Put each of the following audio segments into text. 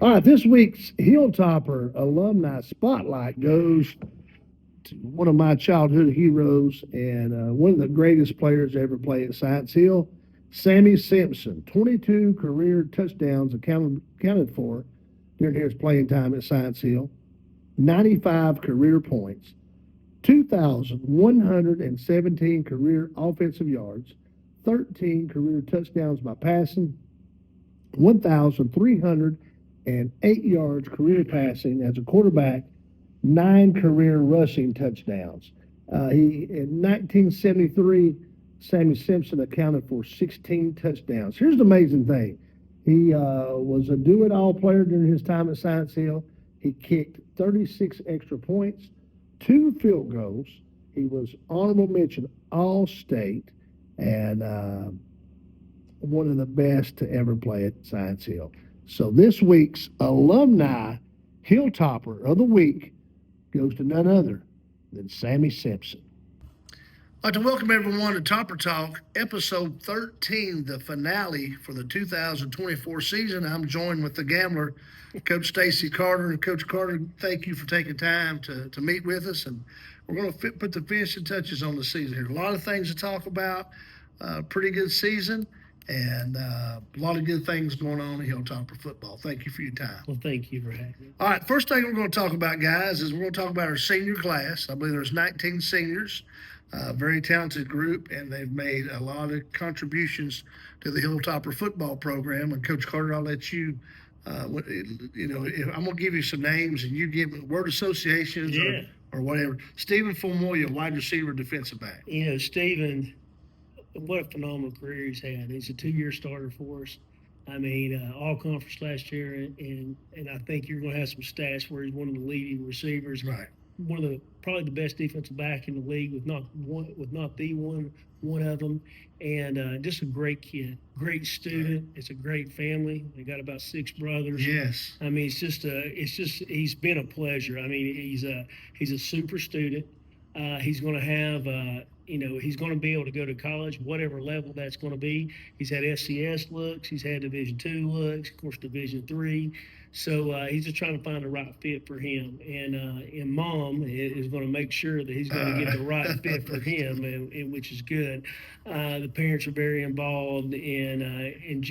All right, this week's Hilltopper alumni spotlight goes to one of my childhood heroes and one of the greatest players to ever play at Science Hill, Sammy Simpson. 22 career touchdowns accounted for during his playing time at Science Hill, 95 career points, 2,117 career offensive yards, 13 career touchdowns by passing, 1,308 yards career passing as a quarterback, 9 career rushing touchdowns. In 1973, Sammy Simpson accounted for 16 touchdowns. Here's the amazing thing: he was a do-it-all player during his time at Science Hill. He kicked 36 extra points, 2 field goals. He was honorable mention All State, and one of the best to ever play at Science Hill. So this week's alumni Hilltopper of the week goes to none other than Sammy Simpson. I'd like to welcome everyone to Topper Talk, episode 13, the finale for the 2024 season. I'm joined with the gambler, Coach Stacey Carter. And Coach Carter, thank you for taking time to meet with us. And we're going to put the finishing touches on the season here. A lot of things to talk about. Pretty good season. And a lot of good things going on in Hilltopper football. Thank you for your time. Well, thank you for having me. All right, first thing we're going to talk about, guys, is we're going to talk about our senior class. I believe there's 19 seniors, very talented group, and they've made a lot of contributions to the Hilltopper football program. And Coach Carter, I'll let you, I'm going to give you some names, and you give me word associations or whatever. Stephen Fulmoya, wide receiver, defensive back. Stephen, what a phenomenal career he's had. He's a 2-year starter for us. I mean, all conference last year, and I think you're going to have some stats where he's one of the leading receivers. Right. One of the probably the best defensive back in the league, with not the one of them, and just a great kid, great student. It's a great family. They got about 6 brothers. Yes. I mean, he's been a pleasure. I mean, he's a super student. He's going to have. He's going to be able to go to college, whatever level that's going to be. He's had FCS looks. He's had Division II looks, of course, Division III. So he's just trying to find the right fit for him. And Mom is going to make sure that he's going to get the right fit for him, which is good. The parents are very involved, we're going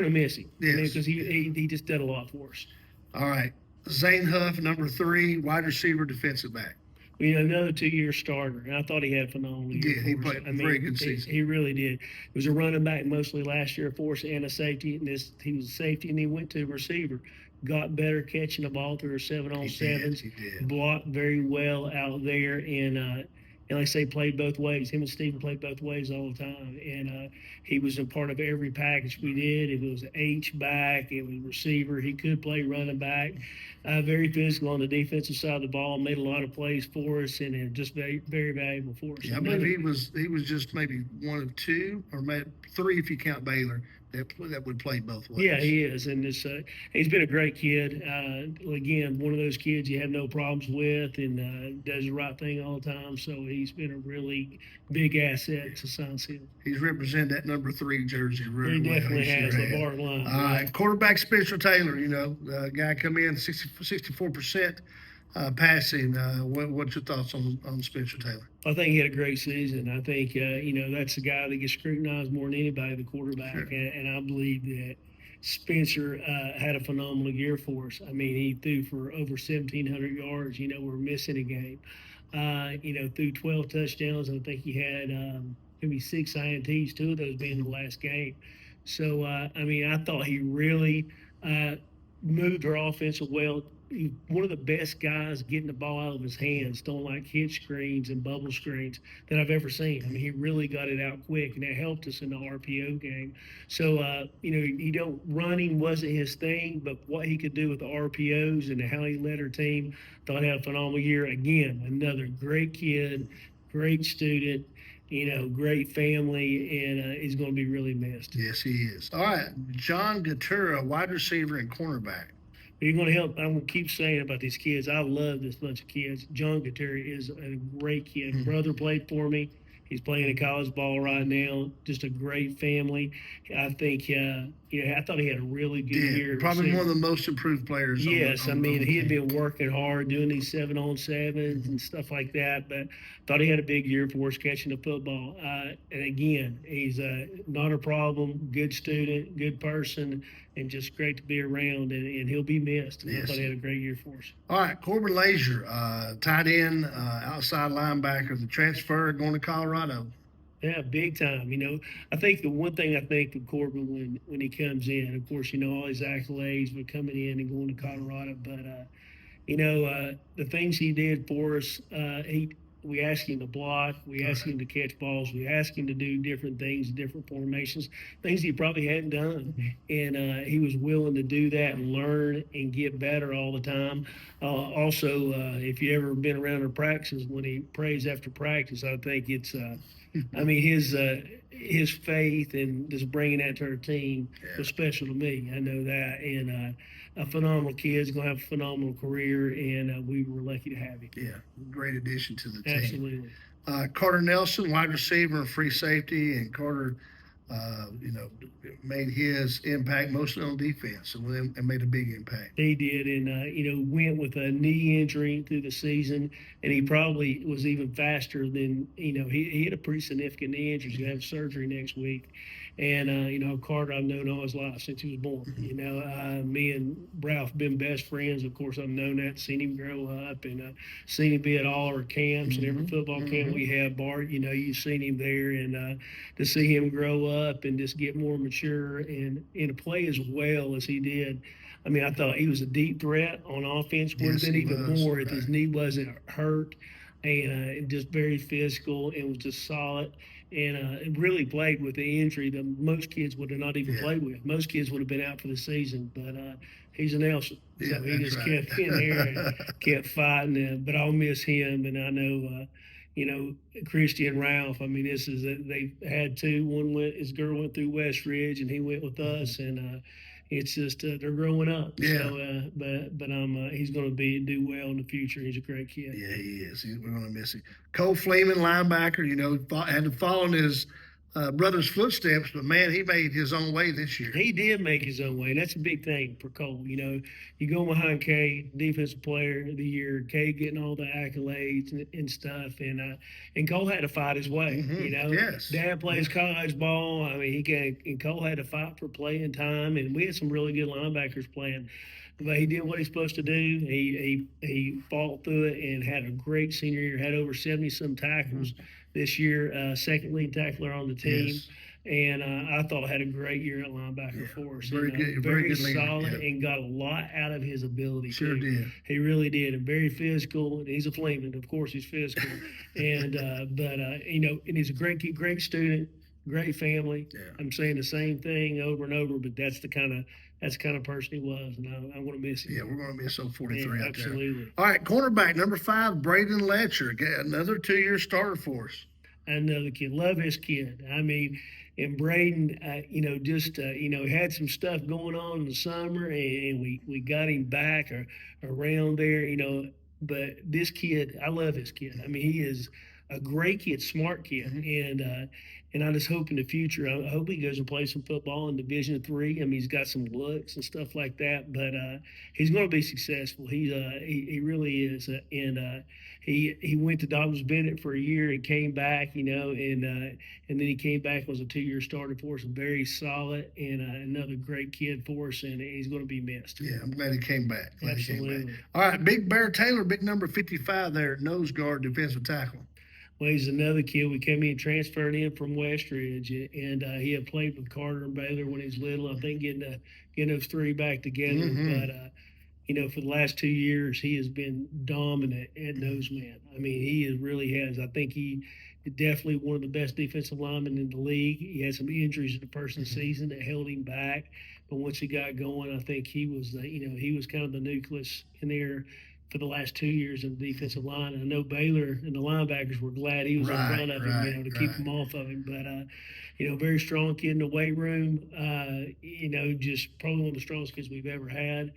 to miss him. Yes. Because he just did a lot for us. All right. Zane Huff, number 3, wide receiver, defensive back. Another 2-year starter. And I thought he had a phenomenal year. Yeah, he played a very good season. He really did. He was a running back mostly last year for us and a safety. And he was a safety, and he went to receiver. Got better catching the ball through 7-on-7s. He did. Blocked very well out there. And like I say, played both ways. Him and Stephen played both ways all the time. And he was a part of every package we did. It was H-back. It was receiver. He could play running back. Very physical on the defensive side of the ball. Made a lot of plays for us, and just very, very valuable for us. Yeah, I believe he was just maybe one of 2 or maybe 3 if you count Baylor that would play both ways. Yeah, he is, and he's been a great kid. Again, one of those kids you have no problems with, and does the right thing all the time. So he's been a really big asset to Science Hill. He's represented that number 3 jersey really well. He definitely has the bar line. All right, quarterback Spencer Taylor. The guy come in 64% passing. What's your thoughts on Spencer Taylor? I think he had a great season. I think, that's the guy that gets scrutinized more than anybody, the quarterback. Sure. And I believe that Spencer had a phenomenal year for us. I mean, he threw for over 1,700 yards. We're missing a game. Threw 12 touchdowns. I think he had maybe 6 INTs, 2 of those being the last game. So, I thought he really moved our offense well. One of the best guys getting the ball out of his hands, throwing like hit screens and bubble screens that I've ever seen. I mean, he really got it out quick, and that helped us in the RPO game. So, running wasn't his thing, but what he could do with the RPOs and how he led our team, thought he had a phenomenal year. Again, another great kid, great student, great family, and he's going to be really missed. Yes, he is. All right, John Gatura, wide receiver and cornerback. You're going to help. I'm going to keep saying about these kids. I love this bunch of kids. John Gattari is a great kid. Brother played for me. He's playing in college ball right now. Just a great family. I think, I thought he had a really good year. Probably one of the most improved players. Yes, I mean, he had been been working hard, doing these 7-on-7s and stuff like that, but thought he had a big year for us catching the football. And again, he's not a problem, good student, good person, and just great to be around, and he'll be missed. And I thought he had a great year for us. All right, Corbin Lazier, tight end, outside linebacker, the transfer going to Colorado. Yeah, big time. I think the one thing I think of Corbin when he comes in, of course, all his accolades with coming in and going to Colorado, but the things he did for us, we asked him to block, we asked him to catch balls, we asked him to do different things, different formations, things he probably hadn't done, and he was willing to do that and learn and get better all the time. Also, if you ever been around our practices, when he prays after practice, I think it's. I mean, his faith and just bringing that to our team was special to me. I know that, and a phenomenal kid. He's going to have a phenomenal career, and we were lucky to have him. Yeah, great addition to the team. Absolutely. Carter Nelson, wide receiver and free safety, and Carter, made his impact mostly on defense, and made a big impact. He did, and went with a knee injury through the season, and he probably was even faster than he had a pretty significant knee injury. He's gonna have surgery next week, and Carter I've known all his life since he was born. Me and Ralph been best friends. Of course, I've known that, seen him grow up, and seen him be at all our camps and every football camp we have. Bart, you've seen him there, and to see him grow up and just get more mature and to play as well as he did. I mean, I thought he was a deep threat on offense. Would have been even more if his knee wasn't hurt, and just very physical and was just solid. And really played with the injury that most kids would have not even played with. Most kids would have been out for the season, but he's an Nelson. So he just kept in there and kept fighting. But I'll miss him, and I know Christy and Ralph. I mean, they had two. His girl went through West Ridge, and he went with us, and it's just they're growing up. Yeah. So, but he's going to do well in the future. He's a great kid. Yeah, he is. We're going to miss him. Cole Fleeman, linebacker. Had to follow in his brother's footsteps, but man, he made his own way this year. He did make his own way, and that's a big thing for Cole. You go behind Kay, defensive player of the year, Kay getting all the accolades and stuff, and Cole had to fight his way. Yes. Dad plays college ball. I mean, and Cole had to fight for playing time, and we had some really good linebackers playing. But he did what he's supposed to do. He fought through it and had a great senior year. Had over 70-some tackles this year. Second lead tackler on the team. Yes. And I thought had a great year at linebacker for us. Very good, very good solid, and got a lot out of his ability. Sure did. He really did, and very physical. And he's a Fleeman, of course. He's physical, and and he's a great student, great family. Yeah. I'm saying the same thing over and over, but that's the kind of person he was, and I want to miss him. Yeah, we're going to miss 43 out absolutely. there. All right, cornerback number 5, Braden Letcher, another 2-year starter for us. Another kid, love his kid. I mean, and Braden, he had some stuff going on in the summer, and we got him back around there, But this kid, I love his kid. I mean, he is a great kid, smart kid, and I just hope in the future, I hope he goes and plays some football in Division III. I mean, he's got some looks and stuff like that, but he's going to be successful. He really is, and he went to Dobbs Bennett for a year and came back, and then he came back, was a 2-year starter for us, very solid, and another great kid for us, and he's going to be missed. Yeah, I'm glad he came back. Absolutely. All right, Big Bear Taylor, big number 55 there, nose guard, defensive tackle. Well, he's another kid. We came in, transferred in from West Ridge, and he had played with Carter and Baylor when he was little. I think getting those three back together. But for the last 2 years, he has been dominant at nose man. I mean, he really has. I think he is definitely one of the best defensive linemen in the league. He had some injuries in the first of the season that held him back, but once he got going, I think he was he was kind of the nucleus in there for the last 2 years in the defensive line. I know Baylor and the linebackers were glad he was in front of him, you know, to keep him off of him. But, you know, very strong kid in the weight room. You know, just probably one of the strongest kids we've ever had.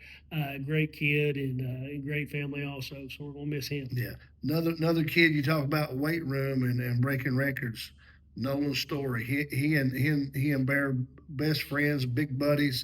Great kid and great family also. So we're gonna miss him. Yeah, another kid you talk about weight room and breaking records. Nolan Story. He and Bear best friends, big buddies.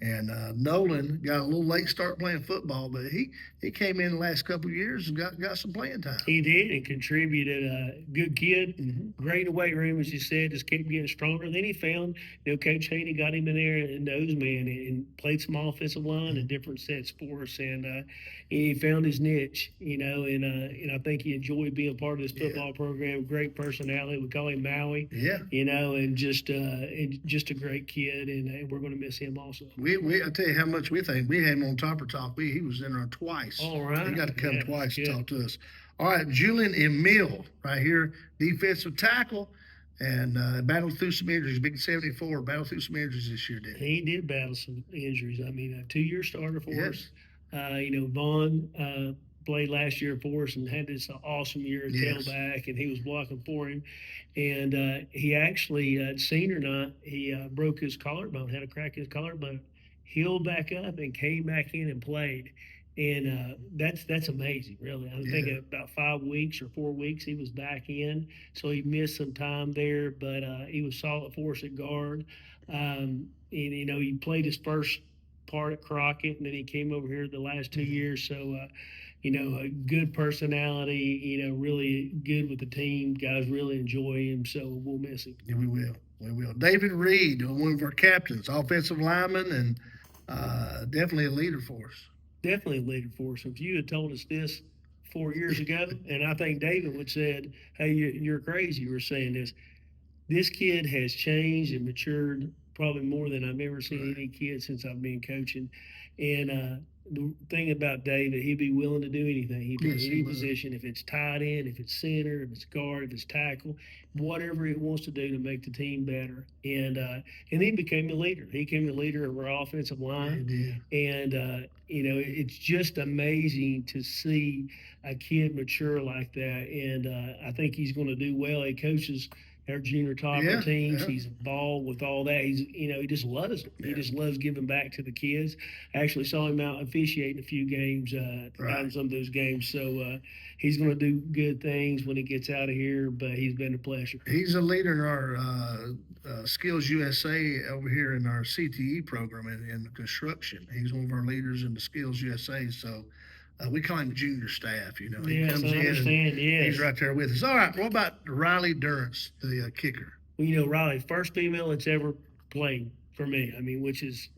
And Nolan got a little late start playing football, but he came in the last couple of years and got some playing time. He did and contributed. Good kid, Mm-hmm. great in the weight room, as you said, just kept getting stronger. Then he found, you know, Coach Haney got him in there and nose man and played some offensive line and different sets for us. And he found his niche, you know, and I think he enjoyed being part of this football program. Great personality. We call him Maui. Yeah. You know, and just a great kid, and we're going to miss him also. I tell you how much we think. We had him on Topper Talk. He was in there twice. All right. He got to come Yeah, twice to good. talk to us. All right, Julian Emile right here, defensive tackle, and battled through some injuries. Big 74, battled through some injuries this year, didn't he? He did battle some injuries. I mean, a 2-year starter for Yes. us. You know, Vaughn played last year for us and had this awesome year at Yes. tailback, and he was blocking for him. And he actually, senior night, he broke his collarbone, had a crack in his collarbone, healed back up, and came back in and played. And that's amazing, really. I think about 5 weeks or 4 weeks he was back in, so he missed some time there, but he was solid for us at guard. And you know, he played his first part at Crockett, and then he came over here the last 2 years. So, you know, a good personality. You know, really good with the team. Guys really enjoy him, so we'll miss him. Yeah, we will. We will. David Reed, one of our captains, offensive lineman, and definitely a leader for us. Definitely a leader for us. If you had told us this 4 years ago, and I think David would have said, "Hey, you're crazy," you were saying this. This kid has changed and matured probably more than I've ever seen any kid since I've been coaching. And the thing about David, he'd be willing to do anything. He'd play Yes, he any would. position, if it's tight end, if it's center, if it's guard, if it's tackle, whatever he wants to do to make the team better. And he became the leader. He became the leader of our offensive line. He did. And you know, it's just amazing to see a kid mature like that. And I think he's going to do well. He coaches our junior topper teams. Yeah. He's involved with all that. He's, you know, he just loves it. He just loves giving back to the kids. I actually saw him out officiating a few games, out in some of those games. So he's going to do good things when he gets out of here, but he's been a pleasure. He's a leader in our Skills USA over here in our CTE program in construction. He's one of our leaders in the Skills USA. So we call him junior staff, you know. He Yes, comes I in and understand. Yes. he's right there with us. All right, what about Riley Durrance, the kicker? Well, you know, Riley, first female that's ever played for me. I mean, which is,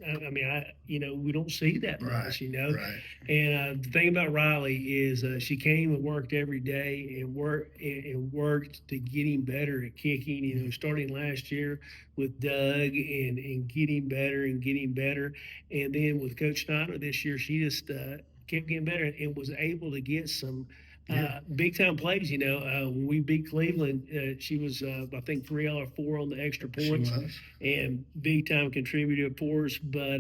you know, we don't see that much, you know. Right. And the thing about Riley is she came and worked every day and worked to get him better at kicking. You know, starting last year with Doug and getting better and getting better, and then with Coach Snyder this year, she just kept getting better and was able to get some big time plays. You know, when we beat Cleveland, she was I think 3 out of 4 on the extra points, She was. and big time contributor for us. But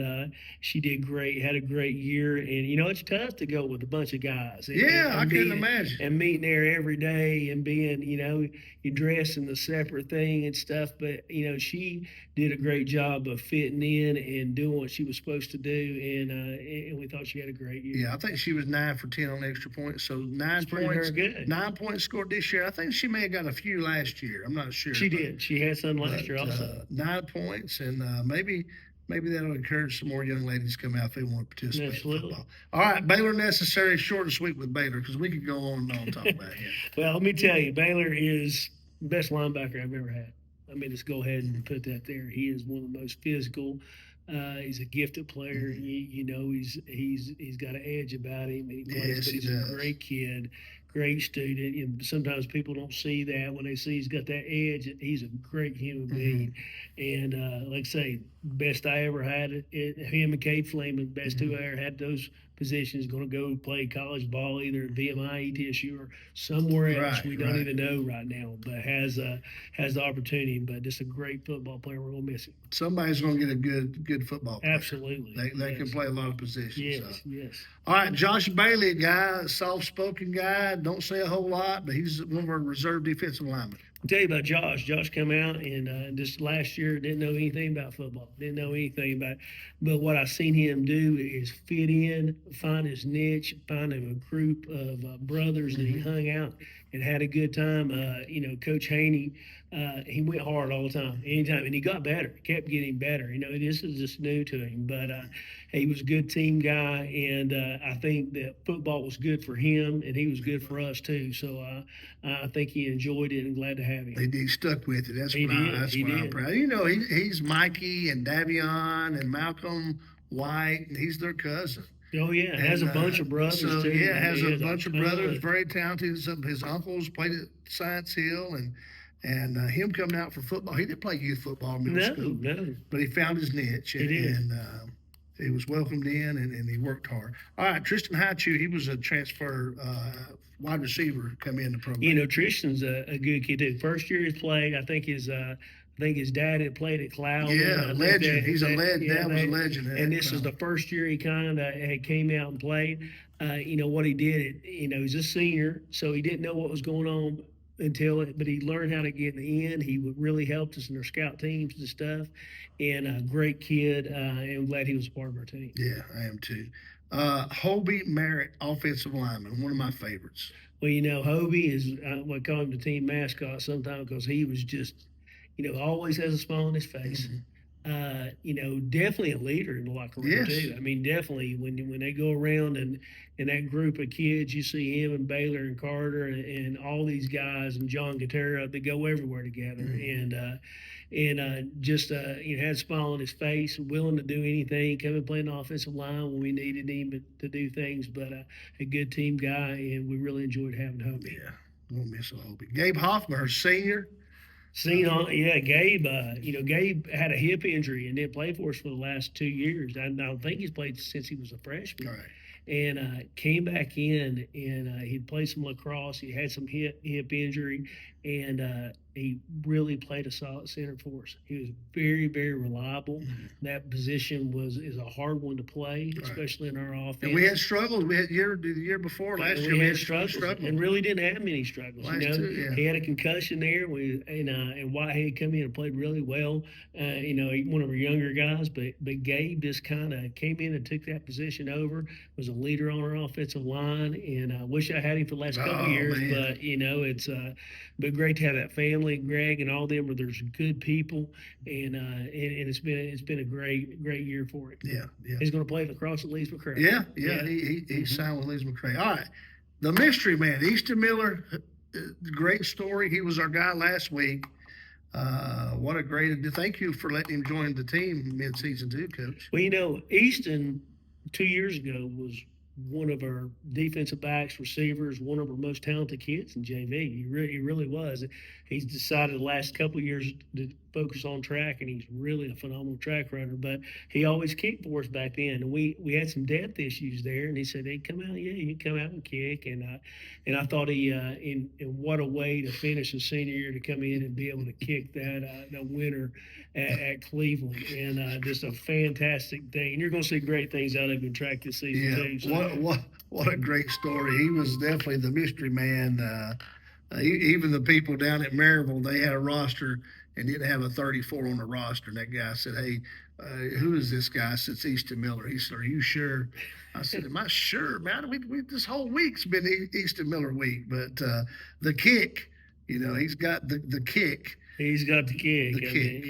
she did great, had a great year, and you know it's tough to go with a bunch of guys. I couldn't imagine. And meeting there every day and being, you know, you dress in the separate thing and stuff. But you know, she did a great job of fitting in and doing what she was supposed to do, and we thought she had a great year. Yeah, I think she was 9 for 10 on extra points. So 9 Pretty points. darn good. 9 points scored this year. I think she may have got a few last year. I'm not sure. She but- did. She had some last year but, also. 9 points, and maybe that'll encourage some more young ladies to come out if they want to participate Absolutely. in football. All right, Baylor necessary, short and sweet with Baylor, because we could go on and on and talk about him. Well, let me tell you, Baylor is the best linebacker I've ever had. I mean, let's go ahead and put that there. He is one of the most physical. He's a gifted player. You know, he's got an edge about him. And he plays, Yes, but he he's does. a great kid, great student. And sometimes people don't see that when they see he's got that edge. He's a great human being. And like I say, best I ever had it. Him and Kate Fleeman, best two I ever had. Those position is going to go play college ball either at VMI, ETSU, or somewhere else. Right, We don't right. even know right now, but has the opportunity. But just a great football player. We're going to miss him. Somebody's going to get a good football player. Absolutely. They can Yes. play a lot of positions. Yes, yes. All right, Josh Bailey, a guy, soft-spoken guy, don't say a whole lot, but he's one of our reserve defensive linemen. I'll tell you about Josh. Josh come out and just last year didn't know anything about football. Didn't know anything about it. But what I seen him do is fit in, find his niche, find him a group of brothers that he hung out and had a good time. Coach Haney, he went hard all the time, anytime, and he got better. Kept getting better. This is just new to him, but he was a good team guy, and I think that football was good for him, and he was good for us too. So I think he enjoyed it, and glad to have him. He stuck with it. That's He what did. I'm proud. He's Mikey and Davion and Malcolm White, and he's their cousin. Oh yeah, has a bunch of brothers so, too. Yeah, has He a bunch of ton brothers. Very talented. His uncles played at Science Hill, and him coming out for football. He didn't play youth football in middle school, No. but he found his niche. He did. And he was welcomed in, and he worked hard. All right, Tristan Highchew, he was a transfer wide receiver come in the program. Tristan's a good kid too. First year he played, I think his dad had played at Cloud. Yeah, legend. He's a legend. Dad was a legend. And this is the first year he kind of came out and played. What he did, he's a senior, so he didn't know what was going on but he learned how to get in the end. He really helped us in our scout teams and stuff. And a great kid. I'm glad he was a part of our team. Yeah, I am too. Hobie Merritt, offensive lineman, one of my favorites. Well, Hobie is, we call him the team mascot sometimes because he was just, always has a smile on his face. Definitely a leader in the locker room too. I mean, definitely when they go around and that group of kids, you see him and Baylor and Carter and all these guys and John Gutera, they go everywhere together. Just had a smile on his face, willing to do anything, come and play an offensive line when we needed him to do things. But a good team guy, and we really enjoyed having Hobie. Yeah, we'll miss Hobie. Gabe Hoffman, senior. Gabe. Gabe had a hip injury and didn't play for us for the last 2 years. I don't think he's played since he was a freshman. All right. And came back in, and he'd played some lacrosse. He had some hip injury, and he really played a solid center for us. He was very, very reliable. That position is a hard one to play, especially in our offense. And we had struggles. We had the year before last year. We had struggles, and really didn't have many struggles. He had a concussion there. And Whitehead come in and played really well. One of our younger guys, but Gabe just kind of came in and took that position over. Was a leader on our offensive line, and I wish I had him for the last couple of years. Man. But it's but great to have that family, Greg, and all them. Where there's good people, and it's been a great year for him. Yeah. He's going to play lacrosse at Lees McCray. Yeah. He signed with Lees McCray. All right, the mystery man, Easton Miller. Great story. He was our guy last week. What a great! Thank you for letting him join the team mid-season too, Coach. Well, Easton 2 years ago was one of our defensive backs, receivers, one of our most talented kids in JV. He really was. He's decided the last couple of years to focus on track, and he's really a phenomenal track runner. But he always kicked for us back then, and we had some depth issues there. And he said, "Hey, come out, you can come out and kick." And I thought in what a way to finish his senior year to come in and be able to kick that winner at Cleveland, and just a fantastic thing. And you're going to see great things out of him in track this season too. So. What a great story. He was definitely the mystery man. Even the people down at Maryville, they had a roster and didn't have a 34 on the roster. And that guy said, "Hey, who is this guy?" I said, "It's Easton Miller." He said, "Are you sure?" I said, "Am I sure, man? We this whole week's been Easton Miller week." But the kick, he's got the kick. He's got the kick. The kick.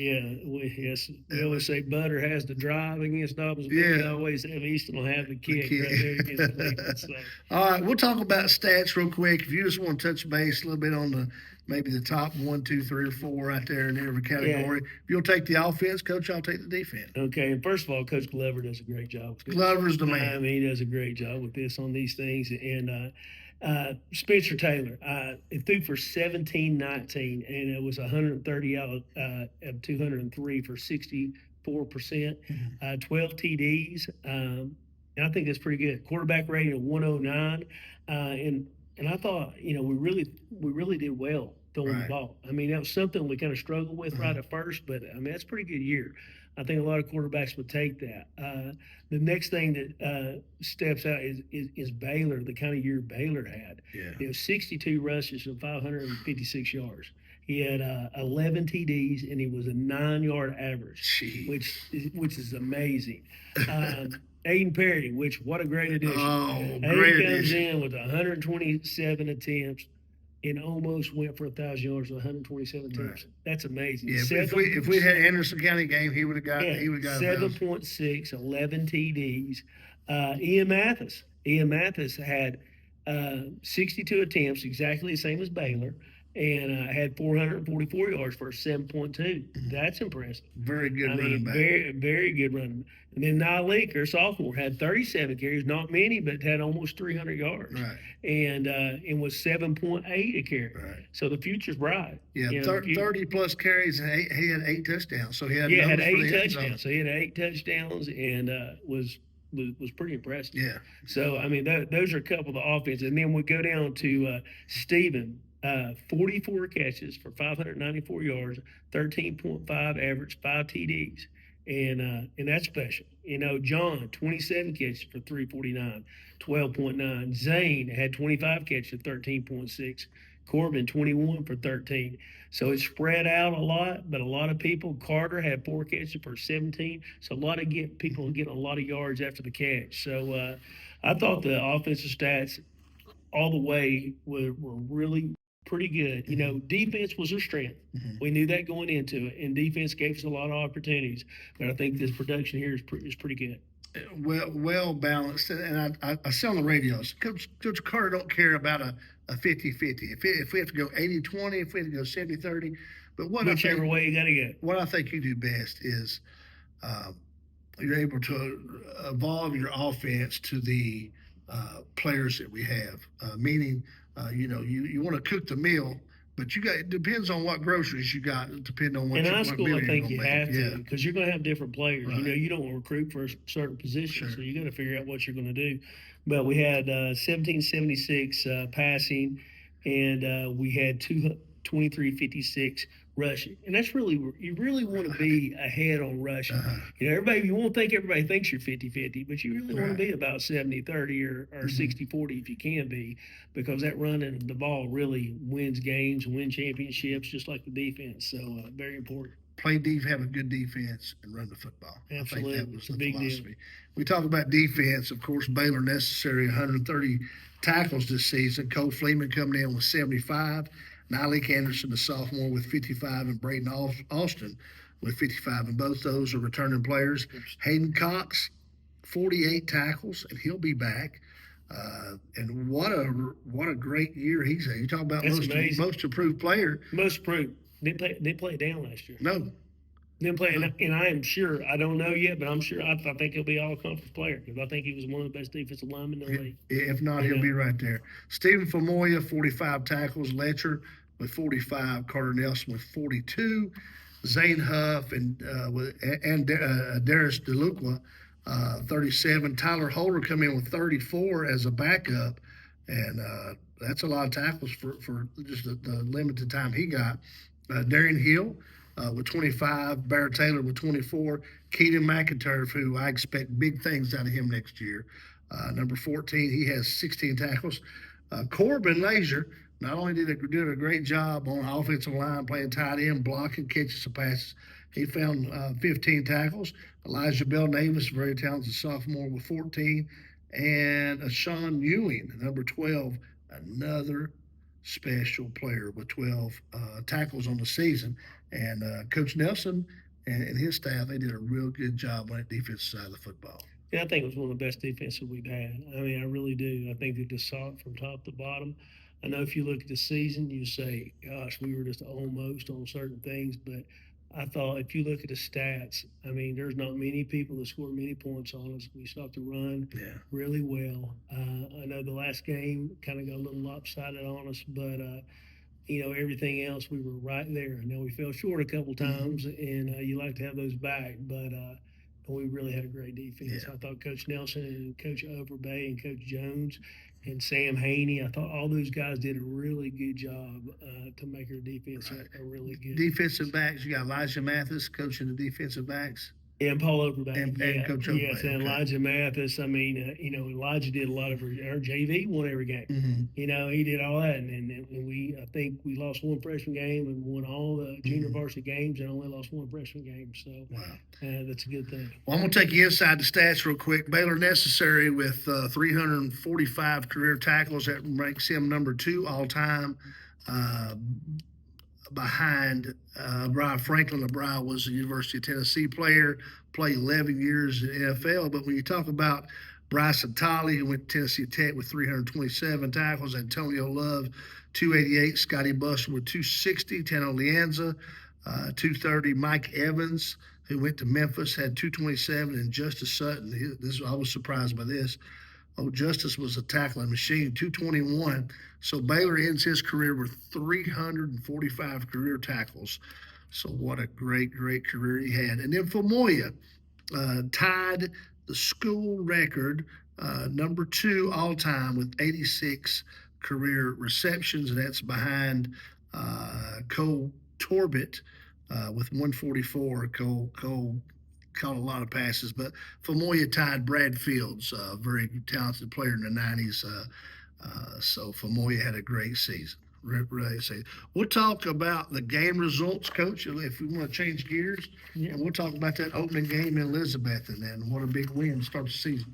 We always say Butter has the drive against Dobbins. Yeah. We always have Easton will have the kick. Right there against Cleveland, so. All right, we'll talk about stats real quick. If you just want to touch base a little bit on maybe the top 1, 2, 3, or 4 right there in every category. Yeah. If you'll take the offense, Coach, I'll take the defense. Okay, and first of all, Coach Glover does a great job. Glover's the man. I mean, he does a great job with on these things. And Spencer Taylor, it threw for 17-19, and it was 130 out of 203 for 64%, 12 TDs. And I think that's pretty good. Quarterback rating of 109, and I thought we really did well throwing the Right. ball. I mean that was something we kind of struggled with right at first, but I mean that's a pretty good year. I think a lot of quarterbacks would take that. The next thing that steps out is Baylor, the kind of year Baylor had. Yeah. 62 rushes and 556 yards. He had 11 TDs and he was a 9-yard average, Gee. which is amazing. Aiden Perry, which what a great addition. Oh, Aiden great comes addition. in with 127 attempts and almost went for 1,000 yards with 127 attempts. Right. That's amazing. Yeah, if we had Anderson County game, he would have got 7.6, 11 TDs. Ian Mathis had 62 attempts, exactly the same as Baylor, and had 444 yards for a 7.2. That's impressive. Very good I running mean, back. very good running. And then Nye Leaker, sophomore, had 37 carries, not many, but had almost 300 yards. Right. And was 7.8 a carry. Right. So the future's bright. Yeah, 30 plus carries and he had 8 touchdowns. So he had had numbers for 8 the end zone. touchdowns. So he had 8 touchdowns and was pretty impressive. Yeah. So I mean, those are a couple of the offense, and then we go down to Stephen. 44 catches for 594 yards, 13.5 average, 5 TDs, and that's special. John 27 catches for 349, 12.9. Zane had 25 catches for 13.6. Corbin 21 for 13. So it's spread out a lot, but a lot of people. Carter had 4 catches for 17. So a lot of people getting a lot of yards after the catch. So I thought the offensive stats all the way were really pretty good. Defense was their strength. Mhm. We knew that going into it, and defense gave us a lot of opportunities. But I think this production here is pretty good. Well balanced, and I say on the radios, Coach Carter don't care about a 50-50. If we have to go 80-20, if we have to go 70-30, but Whichever way you got to go. What I think you do best is you're able to evolve your offense to the players that we have. Meaning, you want to cook the meal, but it depends on what groceries you got. Depending on what in high what school, meal I you're think gonna you make. have Yeah. to because you're going to have different players. Right. You don't want to recruit for a certain position, Sure. so you got to figure out what you're going to do. But we had 1776 passing, and we had 2356 rushing, and that's you really want to be ahead on rushing. You won't think everybody thinks you're 50-50, but you really want to be about 70-30 or 60-40 if you can be, because that running the ball really wins games, win championships, just like the defense. So very important. Have a good defense, and run the football. Absolutely. I think that was It's a the big philosophy. deal. We talk about defense. Of course, Baylor necessary 130 tackles this season. Cole Fleeman coming in with 75. Nyleek Anderson, the sophomore, with 55, and Braden Austin with 55. And both those are returning players. Hayden Cox, 48 tackles, and he'll be back. And what a great year he's had. You talk about most improved player. Most improved. They played down last year. No. Didn't play, and I am sure, I don't know yet, but I'm sure, I think he'll be all conference player because I think he was one of the best defensive linemen in the league. If not, he'll be right there. Stephen Famoya, 45 tackles. Letcher with 45. Carter Nelson with 42. Zane Huff and Darius DeLuca, 37. Tyler Holder come in with 34 as a backup, and that's a lot of tackles for just the limited time he got. Darian Hill with 25, Bear Taylor with 24, Keaton McIntyre, who I expect big things out of him next year. Number 14, he has 16 tackles. Corbin Lazier not only did a great job on the offensive line, playing tight end, blocking, catching some passes, he found 15 tackles. Elijah Bell Davis, very talented sophomore, with 14. And Sean Ewing, number 12, another special player with 12 tackles on the season. And Coach Nelson and his staff, they did a real good job on that defensive side of the football. Yeah, I think it was one of the best defenses we've had. I mean, I really do. I think they just saw it from top to bottom. I know if you look at the season, you say, gosh, we were just almost on certain things. But I thought if you look at the stats, I mean, there's not many people that score many points on us. We stopped to run really well. I know the last game kind of got a little lopsided on us, but everything else, we were right there. I know we fell short a couple times, and you like to have those back. But and we really had a great defense. Yeah. I thought Coach Nelson and Coach Overbay and Coach Jones and Sam Haney, I thought all those guys did a really good job to make our defense Right. a really good Defensive backs, you got Elijah Mathis coaching the defensive backs. And Paul Overbay, And Coach Overbay, yes, and okay. Elijah Mathis. I mean, Elijah did a lot of our JV won every game. Mm-hmm. He did all that, and I think we lost one freshman game and won all the junior varsity games, and only lost one freshman game. So Wow. That's a good thing. Well, I'm going to take you inside the stats real quick. Baylor Necessary with 345 career tackles. That ranks him number 2 all time. Behind Brian Franklin. Brian was a University of Tennessee player, played 11 years in the NFL. But when you talk about Bryson Tolley, who went to Tennessee Tech with 327 tackles, Antonio Love, 288, Scotty Buster with 260, Tano Lianza, 230, Mike Evans, who went to Memphis, had 227, and Justice Sutton. I was surprised by this. Oh, Justice was a tackling machine, 221. So Baylor ends his career with 345 career tackles. So what a great career he had. And then Famoya tied the school record, number 2 all time with 86 career receptions, and that's behind Cole Torbett with 144. Cole caught a lot of passes, but Famoya tied Brad Fields, a very talented player in the 90s. So Famoya had a great season. Really season. We'll talk about the game results, Coach, if we want to change gears. Yeah. And we'll talk about that opening game in Elizabeth and what a big win to start the season.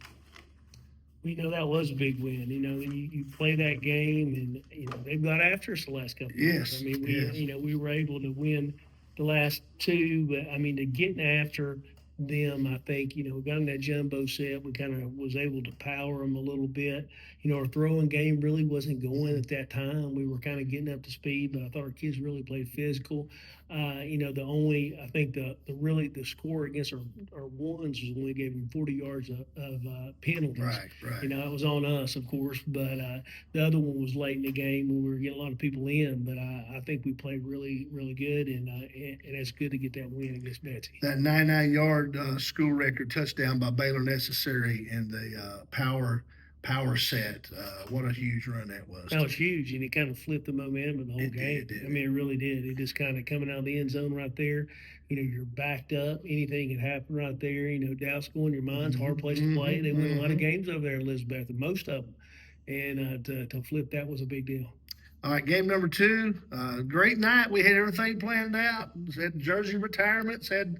That was a big win. You play that game, and they've got after us the last couple of years. Yes. I mean, we were able to win the last 2, but I mean, to getting after them, I think we got in that jumbo set. We kind of was able to power them a little bit. Our throwing game really wasn't going at that time. We were kind of getting up to speed, but I thought our kids really played physical. I think the score against our ones was when we gave them 40 yards of penalties. Right. It was on us, of course, but the other one was late in the game when we were getting a lot of people in. But I think we played really, really good, and it's good to get that win against Betsy. That 99-yard school record touchdown by Baylor Necessary in the power set. What a huge run that was. That was huge, and it kind of flipped the momentum of the whole game. Did. I mean, it really did. It just kind of coming out of the end zone right there. You're backed up. Anything can happen right there. Doubts go in your mind's hard place to play. They win a lot of games over there in Elizabeth, and most of them. And to flip that was a big deal. All right, game number 2. Great night. We had everything planned out. Had jersey retirements, had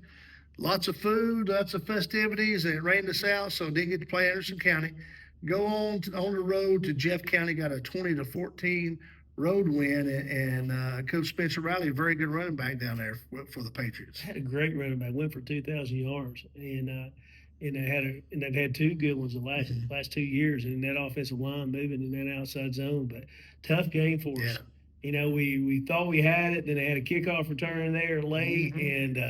lots of food, lots of festivities, and it rained us out, so didn't get to play Anderson County. Go on the road to Jeff County, got a 20-14 road win, and Coach Spencer Riley, a very good running back down there for the Patriots. Had a great running back, went for 2,000 yards, and they've had 2 good ones the last 2 years, and that offensive line moving in that outside zone. But tough game for us. We thought we had it, then they had a kickoff return there late, and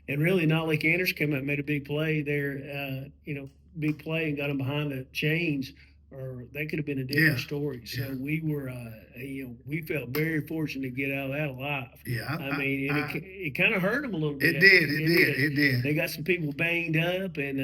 really not like Anderson came out and made a big play there. Big play and got them behind the chains, or that could have been a different story. So we were, we felt very fortunate to get out of that alive. It kind of hurt them a little bit. It did. They got some people banged up, and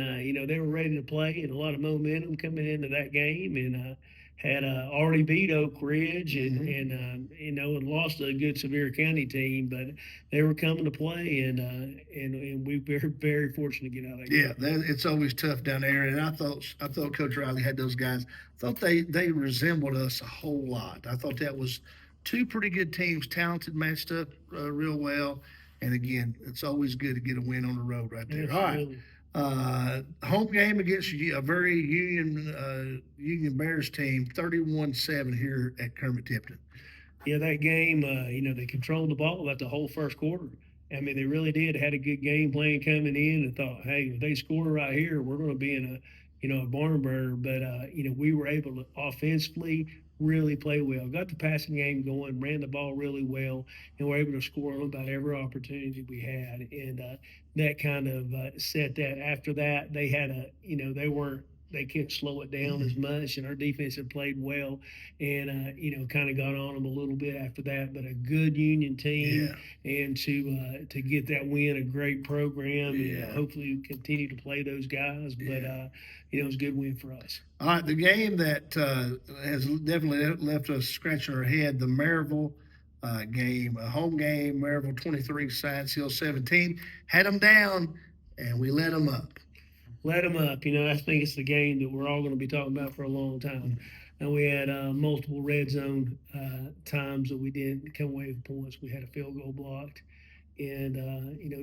they were ready to play, and a lot of momentum coming into that game, and had already beat Oak Ridge and lost a good Sevier County team, but they were coming to play, and we were very fortunate to get out of that game. It's always tough down there, and I thought Coach Riley had those guys. I thought they resembled us a whole lot. I thought that was 2 pretty good teams, talented, matched up real well, and again, it's always good to get a win on the road right there. Absolutely. All right. Home game against a very Union Bears team, 31-7 here at Kermit Tipton. Yeah, that game, they controlled the ball about the whole first quarter. I mean, they really did. Had a good game plan coming in, and thought, hey, if they score right here, we're going to be in a barn burner. But we were able to offensively really play well. Got the passing game going, ran the ball really well, and were able to score on about every opportunity we had. And that kind of set that. After that, they had they weren't they couldn't slow it down as much, and our defense had played well, and kind of got on them a little bit after that. But a good Union team, and to get that win, a great program. Hopefully we continue to play those guys, but it was a good win for us. All right, the game that has definitely left us scratching our head, the Maryville game, a home game, Maryville 23, Science Hill 17, had them down, and we let them up. Let them up. I think it's the game that we're all going to be talking about for a long time. And we had multiple red zone times that we didn't come away with points. We had a field goal blocked, and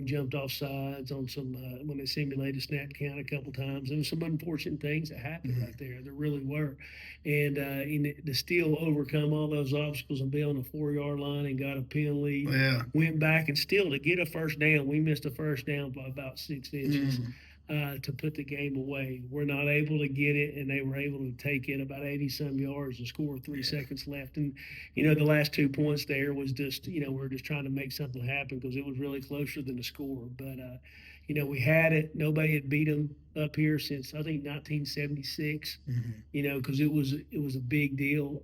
jumped off sides on some when they simulated snap count a couple times. There were some unfortunate things that happened right there. There really were, and to still overcome all those obstacles and be on the 4-yard line and got a penalty. Went back and still to get a first down. We missed a first down by about 6 inches. To put the game away. We're not able to get it, and they were able to take it about 80-some yards and score 3 seconds left. And, the last 2 points there was just, we're just trying to make something happen because it was really closer than the score. But, we had it. Nobody had beat them up here since, I think, 1976, because it was a big deal.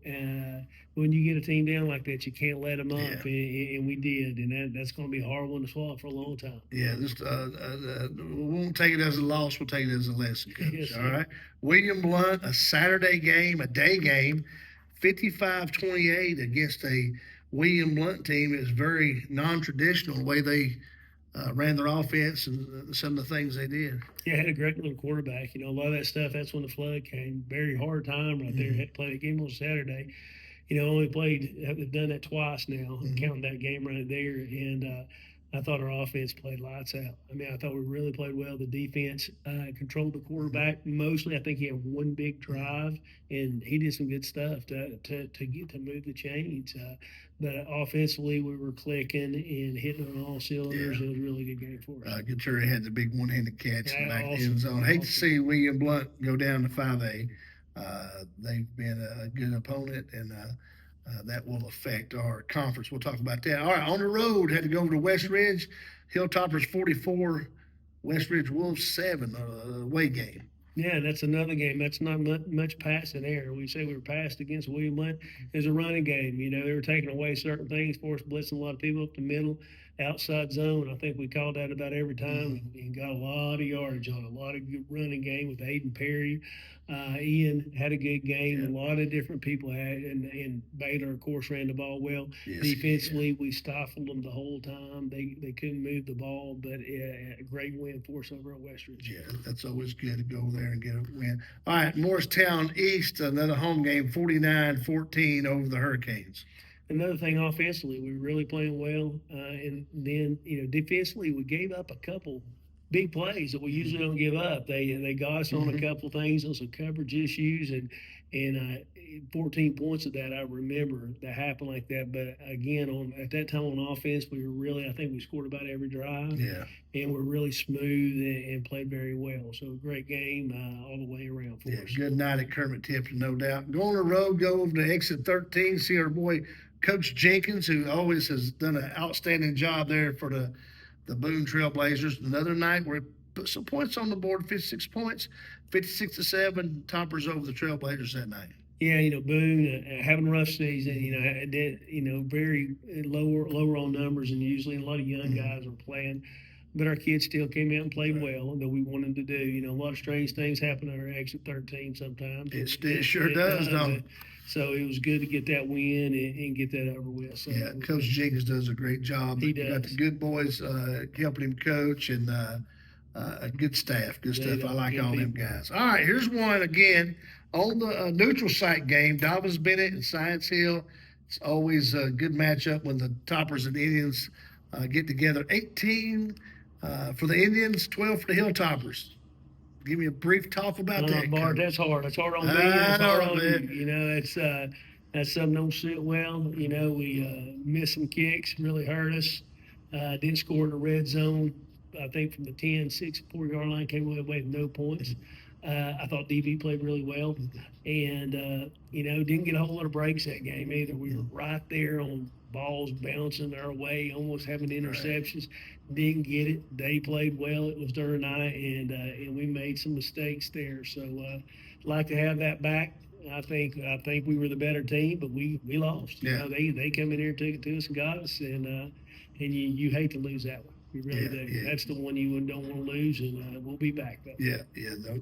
When you get a team down like that, you can't let them up, and we did. And that's going to be a hard one to swallow for a long time. Yeah, just we won't take it as a loss. We'll take it as a lesson, Coach. Yes, all right. William Blount, a Saturday game, a day game, 55-28 against a William Blount team is very non-traditional the way they ran their offense and some of the things they did. Yeah, had a great little quarterback. A lot of that stuff, that's when the flood came. Very hard time right there. Had to play the game on Saturday. Have done that twice now, counting that game right there. And I thought our offense played lights out. I thought we really played well. The defense controlled the quarterback mostly. I think he had one big drive, and he did some good stuff to get to move the chains. But offensively, we were clicking and hitting on all cylinders. It was a really good game for us. Guturi had the big one-handed catch in the back of the end zone. Hate to see William Blount go down to 5A. They've been a good opponent, and that will affect our conference. We'll talk about that. All right, on the road, had to go over to West Ridge. Hilltoppers 44, West Ridge Wolves 7, away game. Yeah, that's another game. That's not much passing there. We say we were passed against William Blount. It's a running game. They were taking away certain things for us, blitzing a lot of people up the middle, outside zone. I think we called that about every time and got a lot of yardage on it. A lot of good running game with Aiden Perry. Ian had a good game. A lot of different people had, and Baylor, of course, ran the ball well. Defensively, we stifled them the whole time. They couldn't move the ball, but a great win for us over at West Ridge. Yeah, that's always good to go there and get a win. All right, Morristown East, another home game, 49-14 over the Hurricanes. Another thing, offensively, we were really playing well, and then defensively, we gave up a couple big plays that we usually don't give up. They got us on a couple things on some coverage issues, and 14 points of that I remember that happened like that. But again, at that time on offense, we were really, I think we scored about every drive. And we're really smooth and played very well. So a great game all the way around for us. Good night at Kermit Tipton, no doubt. Go on the road, go over to exit 13, see our boy Coach Jenkins, who always has done an outstanding job there for the Boone Trailblazers. Another night we put some points on the board, 56 points, 56-7, Toppers over the Trailblazers that night. Yeah, Boone having a rough season. Very lower on numbers, and usually a lot of young guys are playing. But our kids still came out and played well, that we wanted to do. A lot of strange things happen at our exit 13 sometimes. It sure does, don't it? So it was good to get that win and get that over with. So Coach Jenkins does a great job. He does. Got the good boys helping him coach, and a good staff. Good stuff. I like all them guys. All right, here's one again on the neutral site game. Dobbins Bennett and Science Hill. It's always a good matchup when the Toppers and Indians get together. 18 for the Indians, 12 for the Hilltoppers. Give me a brief talk about that. Bart, that's hard. That's hard on me. That's hard on you. That's something don't sit well. We missed some kicks, really hurt us. Didn't score in the red zone. I think from the 10, 6, 4-yard line, came away with no points. I thought DV played really well, and didn't get a whole lot of breaks that game either. We were right there on balls bouncing our way, almost having interceptions. Didn't get it. They played well. It was their night, and we made some mistakes there. So like to have that back. I think we were the better team, but we lost. They come in here and took it to us and got us, and you hate to lose that one. You really do. Yeah. That's the one you don't want to lose, and we'll be back though. Yeah,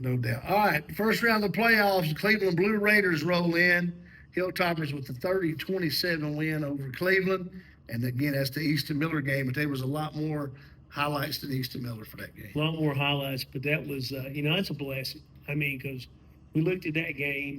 no doubt. All right, first round of the playoffs, the Cleveland Blue Raiders roll in. Hilltoppers with the 30-27 win over Cleveland. And again, that's the Easton Miller game, but there was a lot more highlights than Easton Miller for that game. A lot more highlights, but that was, that's a blessing. I mean, because we looked at that game,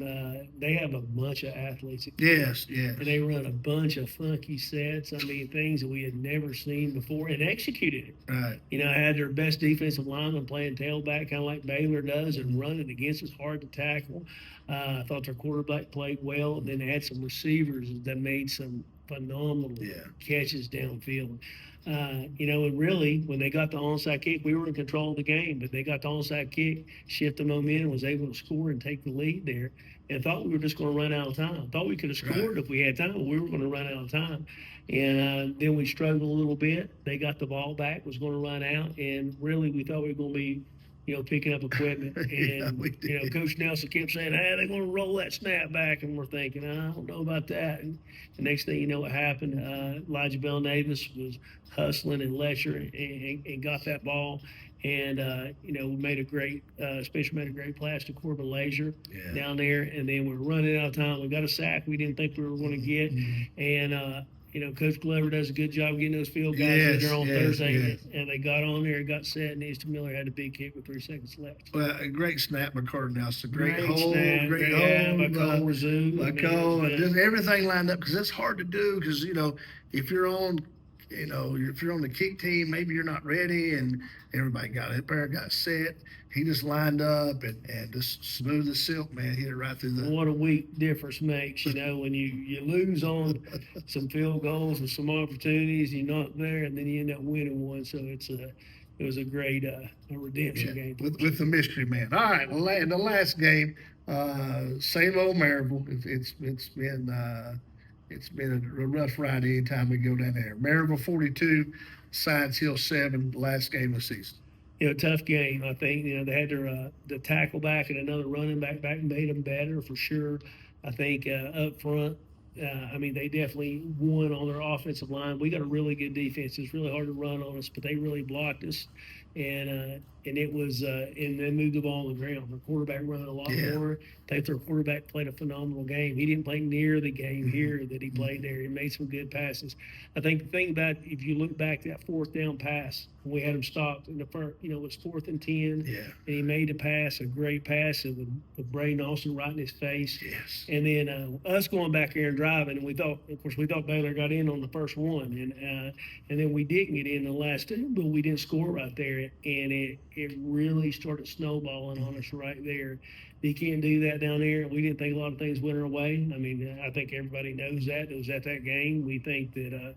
they have a bunch of athletes. Yes. And they run a bunch of funky sets. I mean, things that we had never seen before and executed it. Right. Had their best defensive lineman playing tailback, kind of like Baylor does, and running against us, hard to tackle. I thought their quarterback played well. And then they had some receivers that made some phenomenal catches downfield. And really, when they got the onside kick, we were in control of the game, but they got the onside kick, shift the momentum, was able to score and take the lead there, and thought we were just going to run out of time. Thought we could have scored if we had time, but we were going to run out of time. And then we struggled a little bit. They got the ball back, was going to run out, and really we thought we were going to be picking up equipment. And, Coach Nelson kept saying, they're going to roll that snap back. And we're thinking, I don't know about that. And the next thing you know, what happened, Elijah Bell Davis was hustling and Letcher and got that ball. And, we made a great, Spencer made a great pass to Corbin Lazier down there. And then we're running out of time. We got a sack we didn't think we were going to get. And, Coach Glover does a good job getting those field guys in there on Thursday, and they got on there and got set, and Easton Miller had a big kick with 3 seconds left. Well, a great snap by Carter Nelson. Great hold, snap, great hold. By Cole Razoo. And just everything lined up, because it's hard to do, because, if you're on the kick team, maybe you're not ready, and everybody got set. He just lined up and just smooth as silk, man. Hit it right through the. What a week difference makes, when you lose on some field goals and some opportunities, you're not there, and then you end up winning one. So it was a great redemption game with the mystery man. All right, in the last game, same old Maryville. It's been a rough ride anytime we go down there. Maryville 42, Science Hill 7, last game of the season. Tough game. I think, they had the tackle back and another running back made them better for sure. I think up front, they definitely won on their offensive line. We got a really good defense. It's really hard to run on us, but they really blocked us. And it was, and they moved the ball on the ground. Their quarterback ran a lot more. I think their quarterback played a phenomenal game. He didn't play near the game here that he played there. He made some good passes. I think the thing about, if you look back to that fourth down pass, we had him stopped in the first, it was 4th and 10. Yeah. And he made a pass, a great pass, with Braden Austin right in his face. Yes. And then us going back there and driving, and we thought Baylor got in on the first one, and then we didn't get in the last two, but we didn't score right there, and it really started snowballing on us right there. You can't do that down there, and we didn't think a lot of things went our way. I think everybody knows that. It was at that game. We think that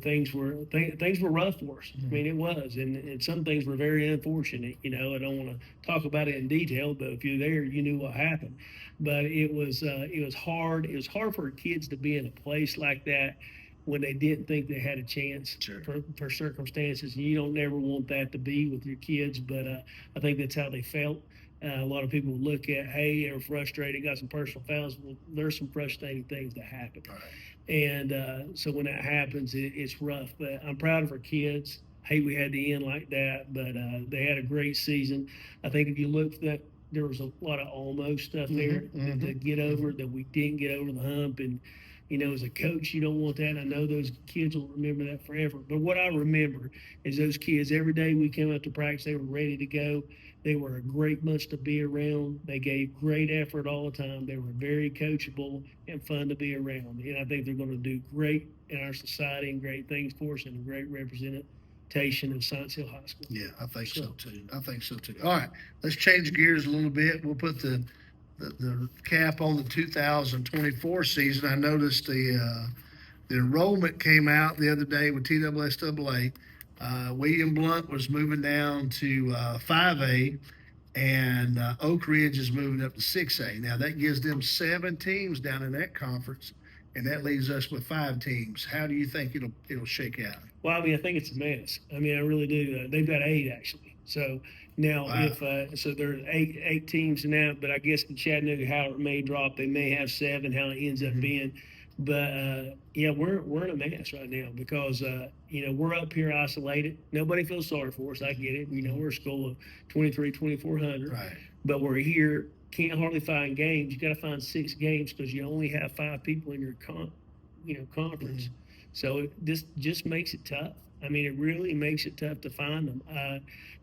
things were rough for us. It was, and some things were very unfortunate. I don't want to talk about it in detail, but if you're there, you knew what happened. But it was hard. It was hard for kids to be in a place like that when they didn't think they had a chance for circumstances. And you don't never want that to be with your kids, but I think that's how they felt. A lot of people look at, hey, they're frustrated, got some personal fouls. Well, there's some frustrating things that happen. And so when that happens, it's rough. But I'm proud of our kids. Hey, we had to end like that, but they had a great season. I think if you look at, there was a lot of almost stuff there to get over, that we didn't get over the hump. And, as a coach, you don't want that. And I know those kids will remember that forever. But what I remember is those kids, every day we came up to practice, they were ready to go. They were a great bunch to be around. They gave great effort all the time. They were very coachable and fun to be around. And I think they're going to do great in our society and great things for us, and a great representation of Science Hill High School. Yeah, I think so too. All right, let's change gears a little bit. We'll put the cap on the 2024 season. I noticed the enrollment came out the other day with TSSAA. William Blunt was moving down to 5A. and Oak Ridge is moving up to 6A. Now that gives them 7 teams down in that conference, and that leaves us with 5 teams. How do you think it'll shake out? Well, I mean, I think it's a mess. I mean, I really do. They've got 8 actually. So now, Wow. if so, there are eight teams now. But I guess in Chattanooga, how it may drop, they may have 7. How it ends up being, but yeah, we're in a mess right now because we're up here isolated. Nobody feels sorry for us. I get it. We're a school of 2,400, Right. but we're here. Can't hardly find games. You got to find 6 games because you only have 5 people in your conference. So this just makes it tough. I mean, it really makes it tough to find them.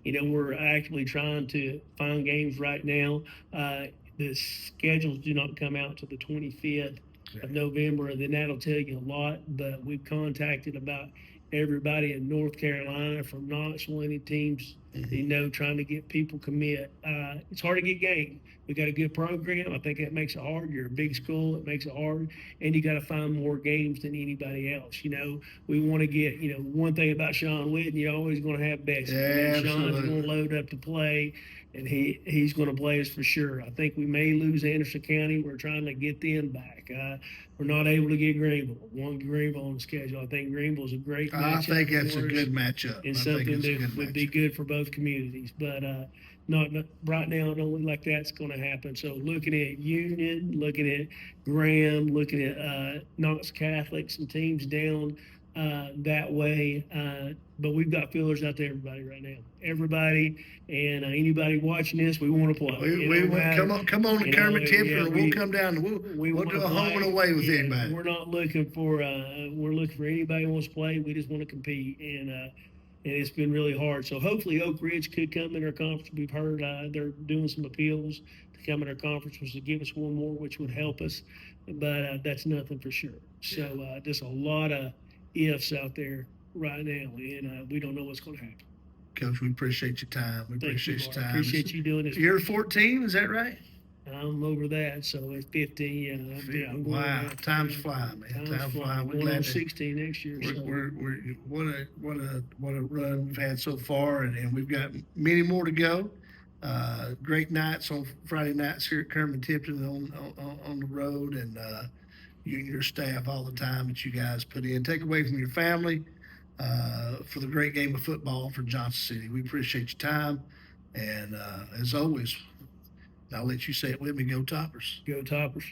We're actually trying to find games right now. The schedules do not come out to the 25th of November, and then that'll tell you a lot. But we've contacted about everybody in North Carolina from Knoxville, any teams, trying to get people commit. It's hard to get games. We got a good program. I think that makes it hard. You're a big school. It makes it hard. And you got to find more games than anybody else. We want to get, one thing about Sean Whitten, you're always going to have Bessie. Yeah, Sean's going to load up to play, and he's going to play us for sure. I think we may lose Anderson County. We're trying to get them back. We're not able to get Greenville. One Greenville on the schedule. I think Greenville's a great matchup. I think that's a good matchup. And something that would be good for both communities. But not right now, it don't look like that's going to happen. So looking at Union, looking at Graham, looking at Knox Catholic, some teams down that way. But we've got feelers out to everybody right now. Everybody and anybody watching this, we want to play. Come on to Kermit Tipton, or we'll come down and we'll do a home and away with anybody. We're not looking for we're looking for anybody who wants to play. We just want to compete, and it's been really hard. So hopefully Oak Ridge could come in our conference. We've heard they're doing some appeals to come in our conference, which would give us one more, which would help us. But that's nothing for sure. So there's a lot of ifs out there right now, and we don't know what's going to happen. Coach, we appreciate your time. We appreciate your time. Appreciate you doing this. You're 14, is that right? I'm over that, so it's 15. Yeah, wow, time's flying, man. Time's flying. We're glad 16 next year. We're what a run we've had so far, and we've got many more to go. Great nights on Friday nights here at Kermit Tipton on the road, and you and your staff all the time that you guys put in. Take away from your family for the great game of football for Johnson City. We appreciate your time, and as always, I'll let you say it with me. Go Toppers. Go Toppers.